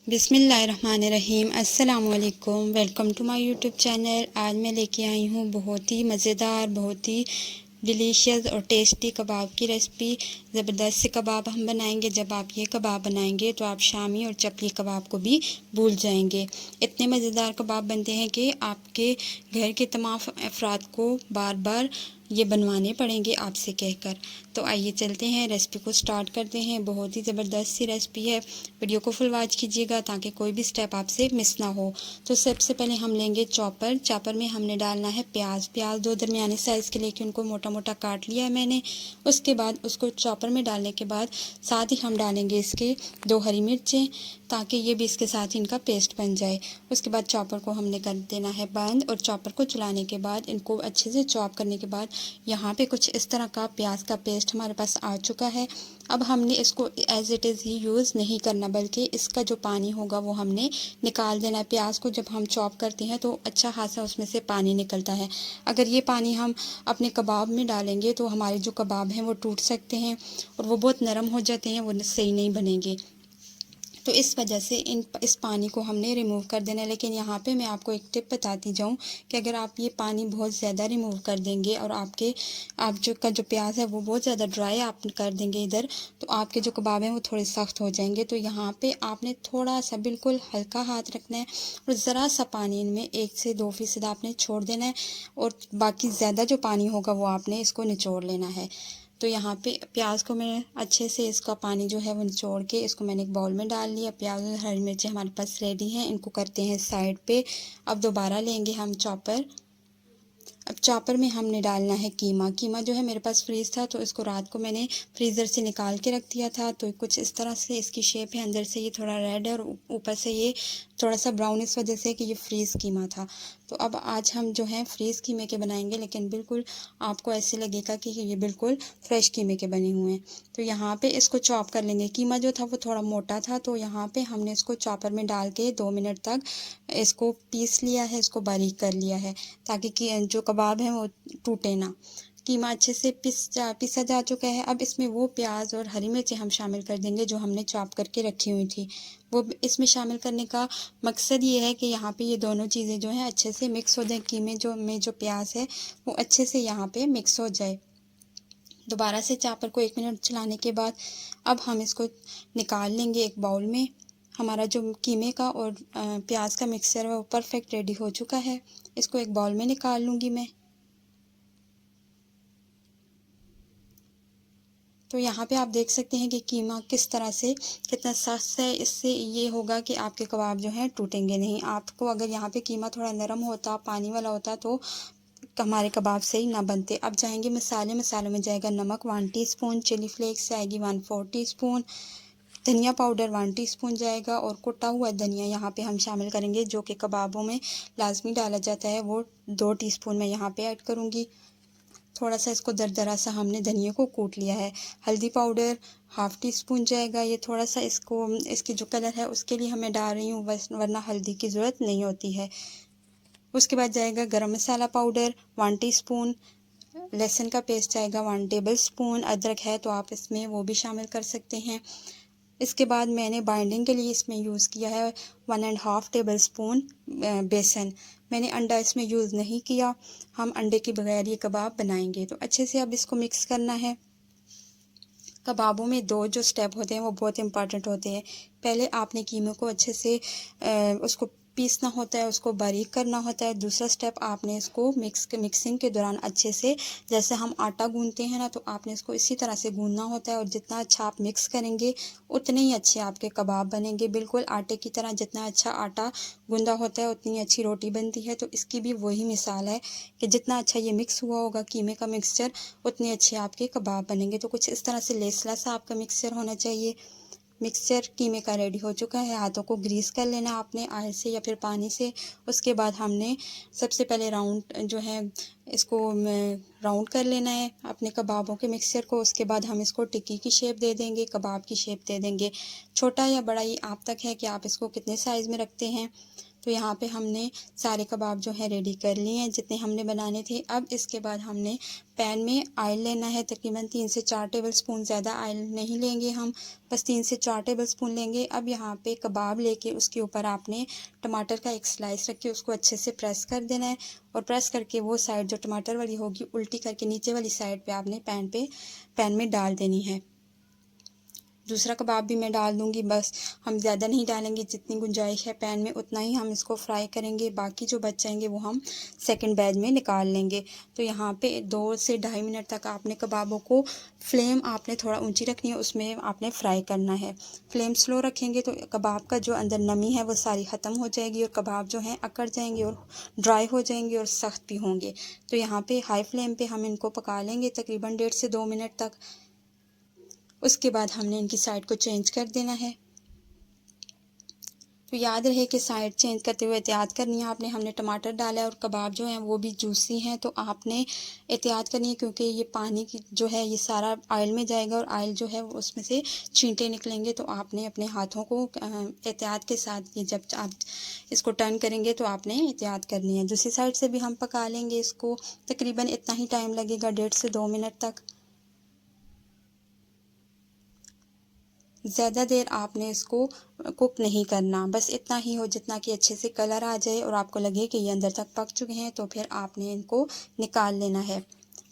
बिस्मिल्लाहिर्रहमानिर्रहीम। अस्सलामुअलैकुम। Welcome to my YouTube channel. आज मैं लेके आई हूँ बहुत ही मज़ेदार, बहुत ही डिलीशियस और टेस्टी कबाब की रेसिपी। ज़बरदस्त से कबाब हम बनाएंगे। जब आप ये कबाब बनाएंगे तो आप शामी और चपली कबाब को भी भूल जाएंगे। इतने मज़ेदार कबाब बनते हैं कि आपके घर के तमाम अफराद को बार बार ये बनवाने पड़ेंगे आपसे कहकर। तो आइए चलते हैं, रेसिपी को स्टार्ट करते हैं। बहुत ही ज़बरदस्त सी रेसिपी है। वीडियो को फुल वॉच कीजिएगा ताकि कोई भी स्टेप आपसे मिस ना हो। तो सबसे पहले हम लेंगे चॉपर। चॉपर में हमने डालना है प्याज। प्याज 2 दरमियाने साइज़ के लेके उनको मोटा मोटा काट लिया है मैंने। उसके बाद उसको चॉपर में डालने के बाद साथ ही हम डालेंगे इसके 2 हरी मिर्चें, ताकि ये भी इसके साथ ही इनका पेस्ट बन जाए। उसके बाद चॉपर को हमने कर देना है बंद और चॉपर को चलाने के बाद इनको अच्छे से चॉप करने के बाद यहाँ पे कुछ इस तरह का प्याज का पेस्ट हमारे पास आ चुका है। अब हमने इसको as it is he use नहीं करना, बल्कि इसका जो पानी होगा वो हमने निकाल देना है। प्याज को जब हम चॉप करते हैं तो अच्छा खासा उसमें से पानी निकलता है। अगर ये पानी हम अपने कबाब में डालेंगे तो हमारे जो कबाब हैं वो टूट सकते हैं और वो बहुत नरम हो जाते हैं, वो सही नहीं बनेंगे। तो इस वजह से इस पानी को हमने रिमूव कर देना है। लेकिन यहाँ पे मैं आपको एक टिप बताती जाऊँ कि अगर आप ये पानी बहुत ज़्यादा रिमूव कर देंगे और आप जो प्याज है वो बहुत ज़्यादा ड्राई आप कर देंगे इधर, तो आपके जो कबाब हैं वो थोड़े सख्त हो जाएंगे। तो यहाँ पे आपने थोड़ा सा बिल्कुल हल्का हाथ रखना है और ज़रा सा पानी इनमें 1 से 2% आपने छोड़ देना है और बाकी ज़्यादा जो पानी होगा वो आपने इसको निचोड़ लेना है। तो यहाँ पे प्याज को मैं अच्छे से इसका पानी जो है वो निचोड़ के इसको मैंने एक बाउल में डाल लिया। प्याज और हरी मिर्चें हमारे पास रेडी हैं, इनको करते हैं साइड पे। अब दोबारा लेंगे हम चॉपर। अब चॉपर में हमने डालना है कीमा। कीमा जो है मेरे पास फ्रीज़ था तो इसको रात को मैंने फ्रीज़र से निकाल के रख दिया था। तो कुछ इस तरह से इसकी शेप है, अंदर से ये थोड़ा रेड है और ऊपर से ये थोड़ा सा ब्राउन, इस वजह से कि ये फ्रीज़ कीमा था। तो अब आज हम जो है फ्रीज़ कीमे के बनाएंगे, लेकिन बिल्कुल आपको ऐसे लगेगा कि ये बिल्कुल फ्रेश कीमे के बने हुए हैं। तो यहाँ पे इसको चॉप कर लेंगे। कीमा जो था वो थोड़ा मोटा था, तो यहाँ पे हमने इसको चॉपर में डाल के 2 मिनट तक इसको पीस लिया है, इसको बारीक कर लिया है ताकि जो कबाब हैं वो टूटे ना। कीमा अच्छे से पिसा जा चुका है। अब इसमें वो प्याज और हरी मिर्चें हम शामिल कर देंगे जो हमने चॉप करके रखी हुई थी। वो इसमें शामिल करने का मकसद ये है कि यहाँ पे ये दोनों चीज़ें जो हैं अच्छे से मिक्स हो जाए। कीमे जो प्याज है वो अच्छे से यहाँ पे मिक्स हो जाए। दोबारा से चॉपर को 1 मिनट चलाने के बाद अब हम इसको निकाल लेंगे एक बाउल में। हमारा जो कीमे का और प्याज का मिक्सचर है वो परफेक्ट रेडी हो चुका है। इसको एक बाउल में निकाल लूँगी मैं। तो यहाँ पे आप देख सकते हैं कि कीमा किस तरह से कितना सख्त है। इससे ये होगा कि आपके कबाब जो हैं टूटेंगे नहीं। आपको अगर यहाँ पे कीमा थोड़ा नरम होता, पानी वाला होता तो हमारे कबाब सही ना बनते। अब जाएंगे मसाले। मसालों में जाएगा नमक 1 टीस्पून, चिली फ्लेक्स जाएगी 1/4 टीस्पून, धनिया पाउडर 1 टीस्पून जाएगा और कुटा हुआ धनिया यहाँ पे हम शामिल करेंगे, जो कि कबाबों में लाजमी डाला जाता है। वो 2 टीस्पून मैं यहाँ पे ऐड करूँगी। थोड़ा सा इसको दरदरा सा हमने धनिया को कूट लिया है। हल्दी पाउडर 1/2 टीस्पून जाएगा। ये थोड़ा सा इसकी जो कलर है उसके लिए हमें डाल रही हूँ, वरना हल्दी की ज़रूरत नहीं होती है। उसके बाद जाएगा गरम मसाला पाउडर 1 टीस्पून, लहसुन का पेस्ट जाएगा 1 टेबलस्पून, अदरक है तो आप इसमें वो भी शामिल कर सकते हैं। इसके बाद मैंने बाइंडिंग के लिए इसमें यूज़ किया है 1.5 टेबलस्पून बेसन। मैंने अंडा इसमें यूज़ नहीं किया, हम अंडे के बगैर ये कबाब बनाएंगे। तो अच्छे से अब इसको मिक्स करना है। कबाबों में 2 जो स्टेप होते हैं वो बहुत इंपॉर्टेंट होते हैं। पहले आपने कीमे को अच्छे से उसको पीसना होता है, उसको बारीक करना होता है। दूसरा स्टेप आपने इसको मिक्सिंग के दौरान अच्छे से, जैसे हम आटा गूंदते हैं ना, तो आपने इसको इसी तरह से गूंदना होता है। और जितना अच्छा आप मिक्स करेंगे उतने ही अच्छे आपके कबाब बनेंगे, बिल्कुल आटे की तरह। जितना अच्छा आटा गूंदा होता है उतनी अच्छी रोटी बनती है। तो इसकी भी वही मिसाल है कि जितना अच्छा ये मिक्स हुआ होगा कीमे का मिक्सचर, उतने अच्छे आपके कबाब बनेंगे। तो कुछ इस तरह से लेसला सा आपका मिक्सचर होना चाहिए। मिक्सचर कीमे का रेडी हो चुका है। हाथों को ग्रीस कर लेना आपने ऑयल से या फिर पानी से। उसके बाद हमने सबसे पहले राउंड जो है इसको राउंड कर लेना है अपने कबाबों के मिक्सचर को। उसके बाद हम इसको टिक्की की शेप दे देंगे, कबाब की शेप दे देंगे। छोटा या बड़ा ये आप तक है कि आप इसको कितने साइज़ में रखते हैं। तो यहाँ पे हमने सारे कबाब जो है रेडी कर लिए हैं जितने हमने बनाने थे। अब इसके बाद हमने पैन में ऑयल लेना है, तकरीबन 3 से 4 टेबल स्पून, ज़्यादा ऑयल नहीं लेंगे हम, बस 3 से 4 टेबल स्पून लेंगे। अब यहाँ पे कबाब लेके उसके ऊपर आपने टमाटर का एक स्लाइस रख के उसको अच्छे से प्रेस कर देना है, और प्रेस करके वो साइड जो टमाटर वाली होगी उल्टी करके नीचे वाली साइड पे आपने पैन में डाल देनी है। दूसरा कबाब भी मैं डाल दूंगी, बस हम ज़्यादा नहीं डालेंगे, जितनी गुंजाइश है पैन में उतना ही हम इसको फ्राई करेंगे। बाकी जो बच जाएंगे वो हम सेकंड बैच में निकाल लेंगे। तो यहाँ पे 2 से ढाई मिनट तक आपने कबाबों को, फ्लेम आपने थोड़ा ऊंची रखनी है, उसमें आपने फ्राई करना है। फ्लेम स्लो रखेंगे तो कबाब का जो अंदर नमी है वो सारी ख़त्म हो जाएगी और कबाब जो हैं अकड़ जाएंगे और ड्राई हो जाएंगे और सख्त भी होंगे। तो यहाँ पे हाई फ्लेम पे हम इनको पका लेंगे तकरीबन 1.5 से 2 मिनट तक। उसके बाद हमने इनकी साइड को चेंज कर देना है। तो याद रहे कि साइड चेंज करते हुए एहतियात करनी है आपने। हमने टमाटर डाला है और कबाब जो हैं वो भी जूसी हैं, तो आपने एहतियात करनी है क्योंकि ये पानी की जो है ये सारा ऑयल में जाएगा और ऑयल जो है वो उसमें से छींटे निकलेंगे। तो आपने अपने हाथों को एहतियात के साथ, ये जब आप इसको टर्न करेंगे तो आपने एहतियात करनी है। दूसरी साइड से भी हम पका लेंगे इसको, तकरीबन इतना ही टाइम लगेगा, 1.5 से 2 मिनट तक। ज़्यादा देर आपने इसको कुक नहीं करना, बस इतना ही हो जितना कि अच्छे से कलर आ जाए और आपको लगे कि ये अंदर तक पक चुके हैं, तो फिर आपने इनको निकाल लेना है।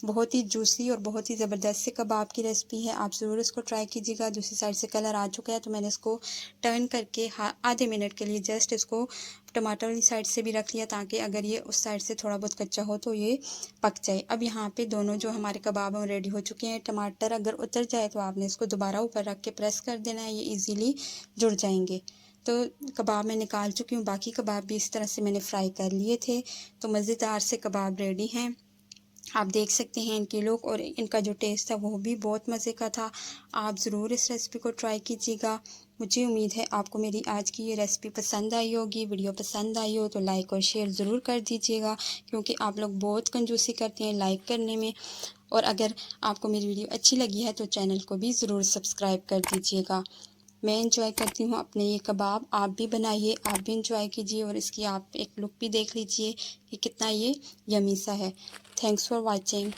बहुत ही जूसी और बहुत ही ज़बरदस्त से कबाब की रेसिपी है, आप ज़रूर इसको ट्राई कीजिएगा। दूसरी साइड से कलर आ चुका है तो मैंने इसको टर्न करके आधे मिनट के लिए जस्ट इसको टमाटर वाली साइड से भी रख लिया, ताकि अगर ये उस साइड से थोड़ा बहुत कच्चा हो तो ये पक जाए। अब यहाँ पे दोनों जो हमारे कबाब हैं रेडी हो चुके हैं। टमाटर अगर उतर जाए तो आपने इसको दोबारा ऊपर रख के प्रेस कर देना है, ये ईज़िली जुड़ जाएंगे। तो कबाब मैं निकाल चुकी हूँ, बाकी कबाब भी इस तरह से मैंने फ्राई कर लिए थे। तो मज़ेदार से कबाब रेडी हैं, आप देख सकते हैं इनके लुक और इनका जो टेस्ट था वो भी बहुत मज़े का था। आप ज़रूर इस रेसिपी को ट्राई कीजिएगा। मुझे उम्मीद है आपको मेरी आज की ये रेसिपी पसंद आई होगी। वीडियो पसंद आई हो तो लाइक और शेयर ज़रूर कर दीजिएगा, क्योंकि आप लोग बहुत कंजूसी करते हैं लाइक करने में। और अगर आपको मेरी वीडियो अच्छी लगी है तो चैनल को भी ज़रूर सब्सक्राइब कर दीजिएगा। मैं इंजॉय करती हूँ अपने ये कबाब, आप भी बनाइए, आप भी इंजॉय कीजिए और इसकी आप एक लुक भी देख लीजिए कि कितना ये यमी सा है। Thanks for watching.